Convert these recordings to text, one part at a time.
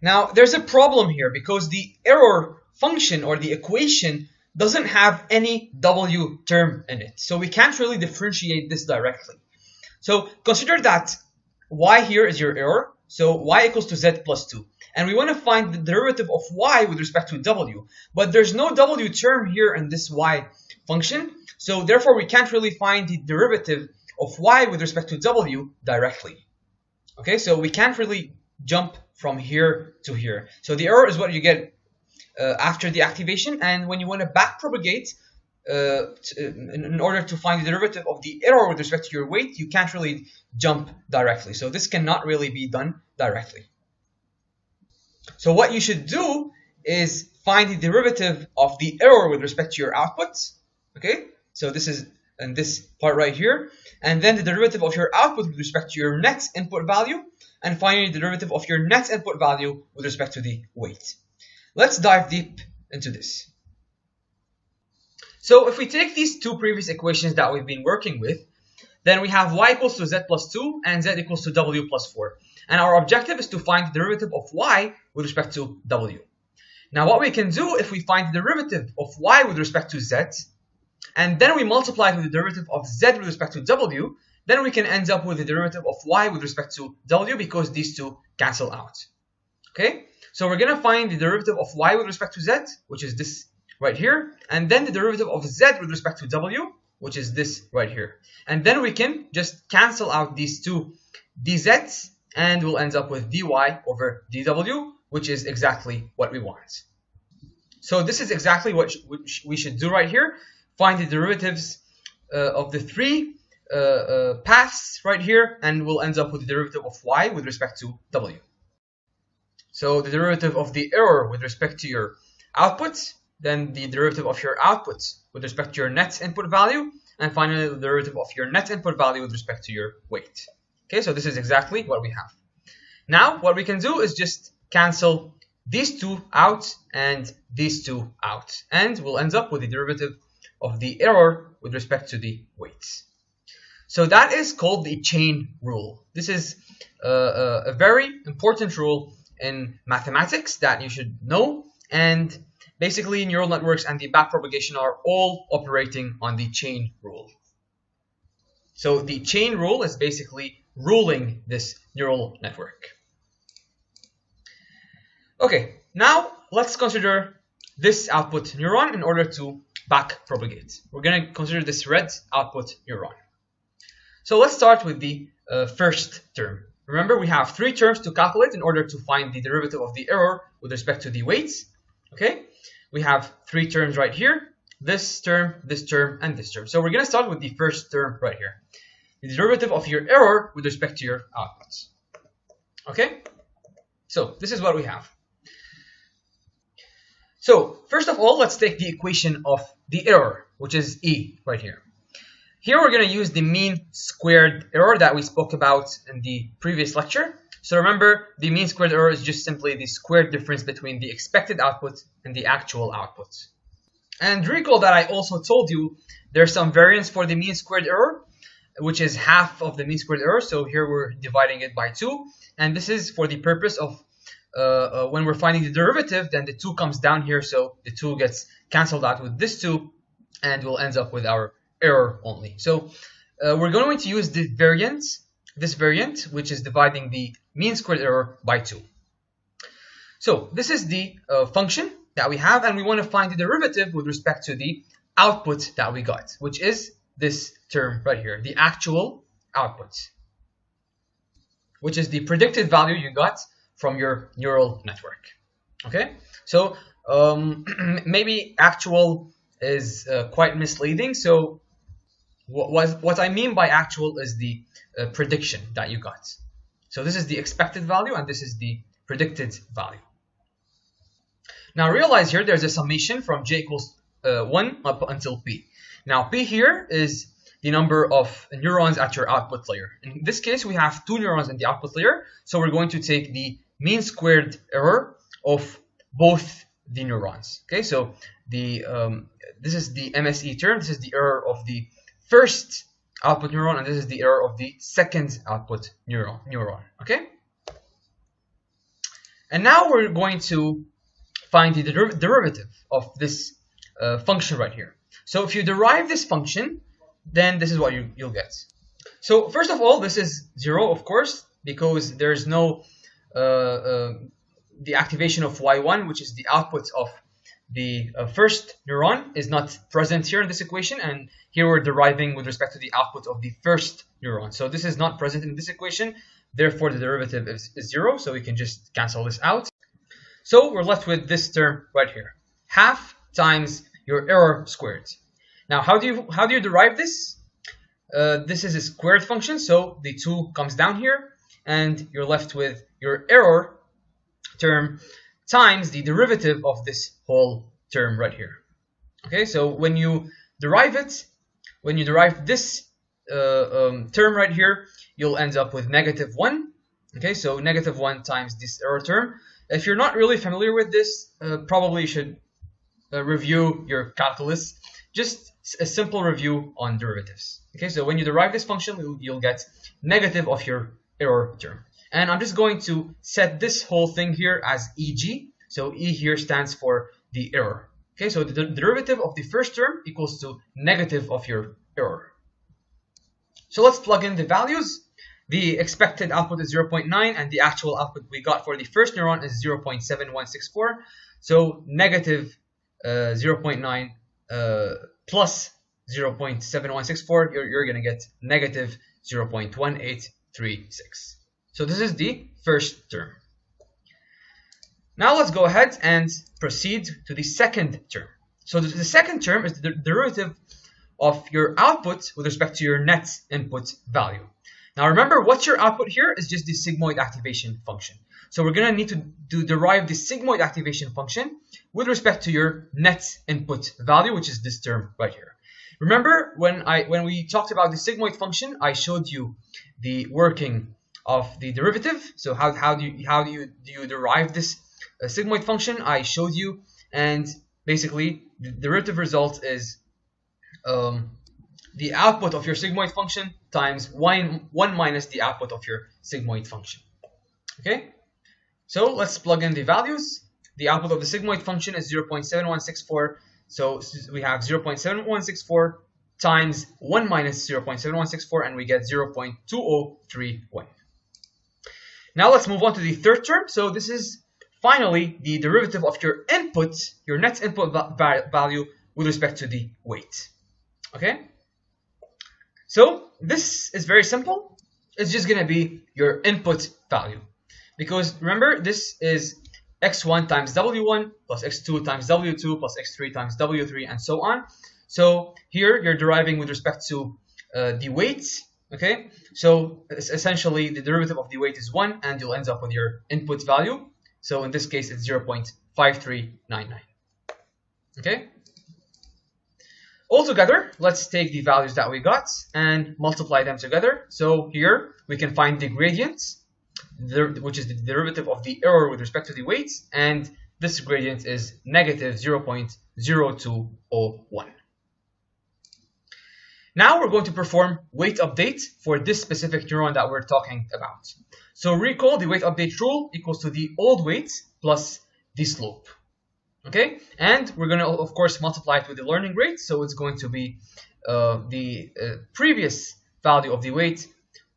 Now, there's a problem here because the error function or the equation doesn't have any W term in it. So we can't really differentiate this directly. So consider that y here is your error. So y equals to z plus 2. And we want to find the derivative of y with respect to w. But there's no w term here in this y function. So therefore, we can't really find the derivative of y with respect to w directly. Okay, so we can't really jump from here to here. So the error is what you get after the activation. And when you want to backpropagate, in order to find the derivative of the error with respect to your weight, you can't really jump directly. So this cannot really be done directly. So what you should do is find the derivative of the error with respect to your output. Okay, so this is in this part right here, and then the derivative of your output with respect to your net input value, and finally the derivative of your net input value with respect to the weight. Let's dive deep into this. So if we take these two previous equations that we've been working with, then we have y equals to z plus 2 and z equals to w plus 4. And our objective is to find the derivative of y with respect to w. Now what we can do, if we find the derivative of y with respect to z, and then we multiply it with the derivative of z with respect to w, then we can end up with the derivative of y with respect to w because these two cancel out. Okay, so we're going to find the derivative of y with respect to z, which is this right here, and then the derivative of z with respect to w, which is this right here. And then we can just cancel out these two dz's, and we'll end up with dy over dw, which is exactly what we want. So this is exactly what we should do right here. Find the derivatives of the three paths right here, and we'll end up with the derivative of y with respect to w. So the derivative of the error with respect to your output, then the derivative of your output with respect to your net input value, and finally the derivative of your net input value with respect to your weight. Okay, so this is exactly what we have. Now what we can do is just cancel these two out and these two out, and we'll end up with the derivative of the error with respect to the weights. So that is called the chain rule. This is a very important rule in mathematics that you should know, and basically neural networks and the backpropagation are all operating on the chain rule. So the chain rule is basically ruling this neural network. Okay, now let's consider this output neuron in order to backpropagate. We're going to consider this red output neuron. So let's start with the first term. Remember, we have three terms to calculate in order to find the derivative of the error with respect to the weights. Okay, we have three terms right here, this term, and this term. So we're going to start with the first term right here, the derivative of your error with respect to your outputs. Okay, so this is what we have. So first of all, let's take the equation of the error, which is E right here. Here we're going to use the mean squared error that we spoke about in the previous lecture. So remember, the mean squared error is just simply the squared difference between the expected output and the actual output. And recall that I also told you there's some variance for the mean squared error, which is half of the mean squared error. So here we're dividing it by 2. And this is for the purpose of when we're finding the derivative, then the 2 comes down here. So the 2 gets canceled out with this 2, and we'll end up with our error only. So we're going to use the variant, this variant, which is dividing the mean squared error by 2. So this is the function that we have, and we want to find the derivative with respect to the output that we got, which is this term right here, the actual output, which is the predicted value you got from your neural network. Okay, so maybe actual is quite misleading. So what I mean by actual is the prediction that you got. So this is the expected value and this is the predicted value. Now realize here there's a summation from j equals 1 up until p. Now p here is the number of neurons at your output layer. In this case, we have 2 neurons in the output layer. So we're going to take the mean squared error of both the neurons. Okay, so the this is the MSE term. This is the error of the first output neuron, and this is the error of the second output neuron. Okay, And now we're going to find the derivative of this function right here. So if you derive this function, then this is what you'll get. So first of all, this is 0, of course, because there's no the activation of y1, which is the output of the first neuron, is not present here in this equation, and here we're deriving with respect to the output of the first neuron. So this is not present in this equation, therefore the derivative is 0, so we can just cancel this out. So we're left with this term right here, half times your error squared. Now how do you derive this? This is a squared function, so the 2 comes down here, and you're left with your error term times the derivative of this whole term right here. Okay, so when you derive this term right here, you'll end up with -1. Okay, so -1 times this error term. If you're not really familiar with this, probably you should review your calculus. Just a simple review on derivatives. Okay, so when you derive this function, you'll get negative of your error term. And I'm just going to set this whole thing here as EG. So E here stands for the error. Okay, so the derivative of the first term equals to negative of your error. So let's plug in the values. The expected output is 0.9, and the actual output we got for the first neuron is 0.7164. So negative 0.9 plus 0.7164, you're going to get negative 0.1836. So this is the first term. Now let's go ahead and proceed to the second term. So the second term is the derivative of your output with respect to your net input value. Now remember, what's your output here is just the sigmoid activation function. So we're going to need to derive the sigmoid activation function with respect to your net input value, which is this term right here. Remember when we talked about the sigmoid function, I showed you the working of the derivative. So how do you derive this sigmoid function? I showed you, and basically the derivative result is the output of your sigmoid function times 1 minus the output of your sigmoid function. Okay, so let's plug in the values. The output of the sigmoid function is 0.7164. So we have 0.7164 times 1 minus 0.7164, and we get 0.2031. Now let's move on to the third term. So this is finally the derivative of your input, your net input value with respect to the weight. Okay? So this is very simple. It's just going to be your input value. Because remember, this is x1 times w1 plus x2 times w2 plus x3 times w3 and so on. So here you're deriving with respect to the weight. Okay, so essentially the derivative of the weight is 1, and you'll end up with your input value. So in this case, it's 0.5399. Okay. Altogether, let's take the values that we got and multiply them together. So here we can find the gradient, which is the derivative of the error with respect to the weight, and this gradient is negative 0.0201. Now we're going to perform weight update for this specific neuron that we're talking about. So recall the weight update rule equals to the old weight plus the slope. Okay, and we're going to of course multiply it with the learning rate, so it's going to be the previous value of the weight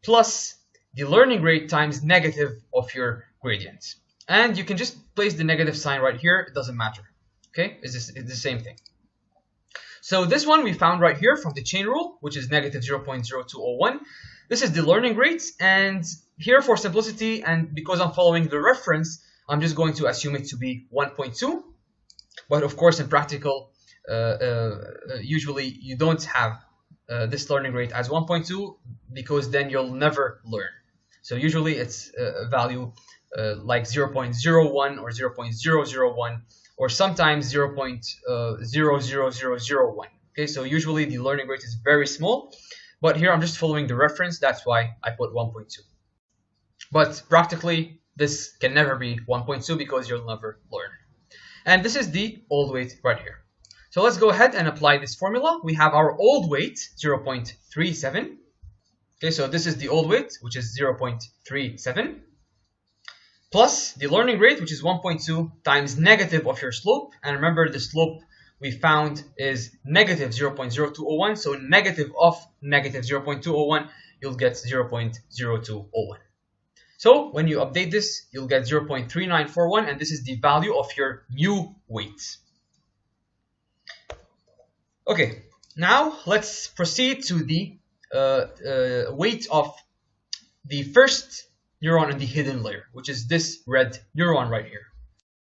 plus the learning rate times negative of your gradient. And you can just place the negative sign right here, it doesn't matter. Okay, it's the same thing. So this one we found right here from the chain rule, which is negative 0.0201. This is the learning rate, and here for simplicity and because I'm following the reference, I'm just going to assume it to be 1.2. But of course, in practical, usually you don't have this learning rate as 1.2 because then you'll never learn. So usually it's a value like 0.01 or 0.001 or sometimes 0.00001. Okay, so usually the learning rate is very small, but here I'm just following the reference. That's why I put 1.2. But practically, this can never be 1.2 because you'll never learn. And this is the old weight right here. So let's go ahead and apply this formula. We have our old weight, 0.37. Okay, so this is the old weight, which is 0.37, plus the learning rate, which is 1.2 times negative of your slope. And remember, the slope we found is negative 0.0201. So negative of negative 0.201, you'll get 0.0201. So when you update this, you'll get 0.3941, and this is the value of your new weight. Okay, now let's proceed to the weight of the first neuron in the hidden layer, which is this red neuron right here.